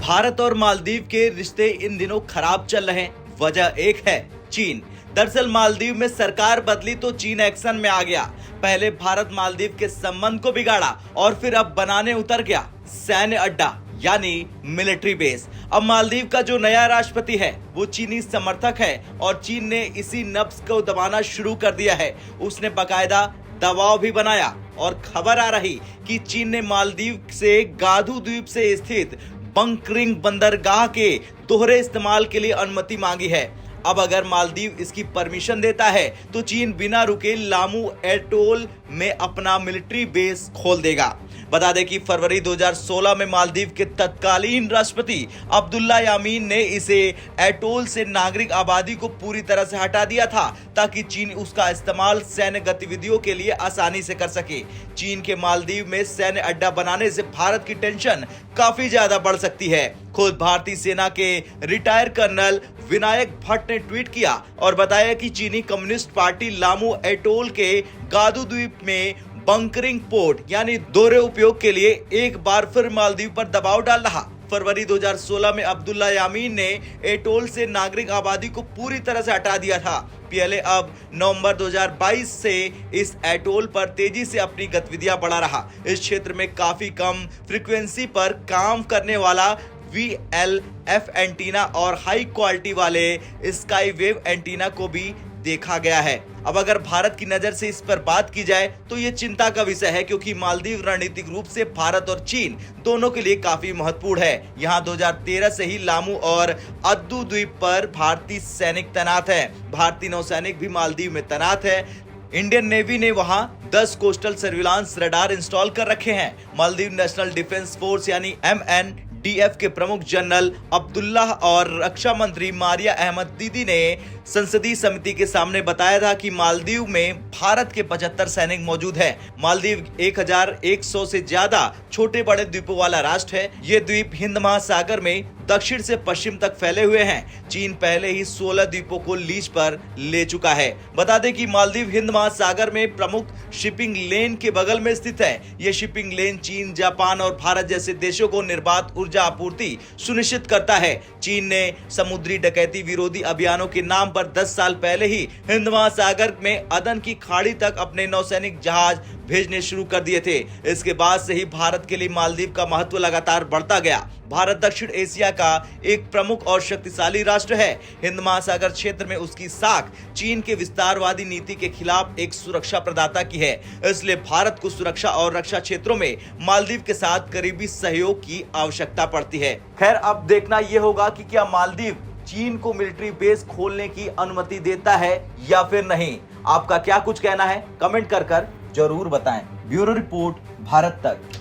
भारत और मालदीव के रिश्ते इन दिनों खराब चल रहे हैं। वजह एक है चीन। दरअसल मालदीव में सरकार बदली तो चीन एक्शन में आ गया। पहले भारत मालदीव के संबंध को बिगाड़ा और फिर अब बनाने उतर गया सैन्य अड्डा यानी मिलिट्री बेस। अब मालदीव का जो नया राष्ट्रपति है वो चीनी समर्थक है और चीन ने इसी नब्ज को दबाना शुरू कर दिया है। उसने बाकायदा दबाव भी बनाया और खबर आ रही कि चीन ने मालदीव से गादू द्वीप से स्थित बंकरिंग बंदरगाह के दोहरे इस्तेमाल के लिए अनुमति मांगी है। अब अगर मालदीव इसकी परमिशन देता है तो चीन बिना रुके लामू एटोल में अपना मिलिट्री बेस खोल देगा। बता दें कि फरवरी 2016 में मालदीव के तत्कालीन राष्ट्रपति अब्दुल्ला यामीन ने इसे एटोल से नागरिक आबादी को पूरी तरह से हटा दिया था ताकि चीन उसका इस्तेमाल सैन्य गतिविधियों के लिए आसानी से कर सके। चीन के मालदीव में सैन्य अड्डा बनाने से भारत की टेंशन काफी ज्यादा बढ़ सकती है। खुद भारतीय सेना के रिटायर कर्नल विनायक भट्ट ने ट्वीट किया और बताया कि चीनी कम्युनिस्ट पार्टी लामू एटोल के गादू द्वीप में बंकरिंग पोर्ट यानी दोहरे उपयोग के लिए एक बार फिर मालदीव पर दबाव डाल रहा। फरवरी 2016 में अब्दुल्ला यामीन ने एटोल से नागरिक आबादी को पूरी तरह से हटा दिया था। पीएलए अब नवंबर 2022 से इस एटोल पर तेजी से अपनी गतिविधियां बढ़ा रहा। इस क्षेत्र में काफी कम फ्रीक्वेंसी पर काम करने वाला VLF एंटीना और हाई क्वालिटी वाले स्काई वेव एंटीना को भी देखा गया है। अब अगर भारत की नजर से इस पर बात की जाए तो ये चिंता का विषय है, क्योंकि मालदीव रणनीतिक रूप से भारत और चीन दोनों के लिए काफी महत्वपूर्ण है। यहाँ 2013 से ही लामू और अद्दू द्वीप पर भारतीय सैनिक तैनात है। भारतीय नौसैनिक भी मालदीव में तैनात है। इंडियन नेवी ने वहां 10 कोस्टल सर्विलांस रडार इंस्टॉल कर रखे हैं। मालदीव नेशनल डिफेंस फोर्स यानी MNDF के प्रमुख जनरल अब्दुल्ला और रक्षा मंत्री मारिया अहमद दीदी ने संसदीय समिति के सामने बताया था कि मालदीव में भारत के 75 सैनिक मौजूद हैं। मालदीव 1100 से ज्यादा छोटे बड़े द्वीपों वाला राष्ट्र है। ये द्वीप हिंद महासागर में दक्षिण से पश्चिम तक फैले हुए हैं। चीन पहले ही 16 द्वीपों को लीज पर ले चुका है। बता दें कि मालदीव हिंद महासागर में प्रमुख शिपिंग लेन के बगल में स्थित है। ये शिपिंग लेन चीन, जापान और भारत जैसे देशों को निर्बाध ऊर्जा आपूर्ति सुनिश्चित करता है। चीन ने समुद्री डकैती विरोधी अभियानों के नाम पर 10 साल पहले ही हिंद महासागर में अदन की खाड़ी तक अपने नौसैनिक जहाज भेजने शुरू कर दिए थे। इसके बाद से ही भारत के लिए मालदीव का महत्व लगातार बढ़ता गया। भारत दक्षिण एशिया का एक प्रमुख और शक्तिशाली राष्ट्र है। हिंद महासागर क्षेत्र में उसकी साख चीन के विस्तारवादी नीति के खिलाफ एक सुरक्षा प्रदाता की है। इसलिए भारत को सुरक्षा और रक्षा क्षेत्रों में मालदीव के साथ करीबी सहयोग की आवश्यकता पड़ती है। खैर, अब देखना यह होगा कि क्या मालदीव चीन को मिलिट्री बेस खोलने की अनुमति देता है या फिर नहीं। आपका क्या कुछ कहना है कमेंट कर जरूर बताएं। ब्यूरो रिपोर्ट, भारत तक।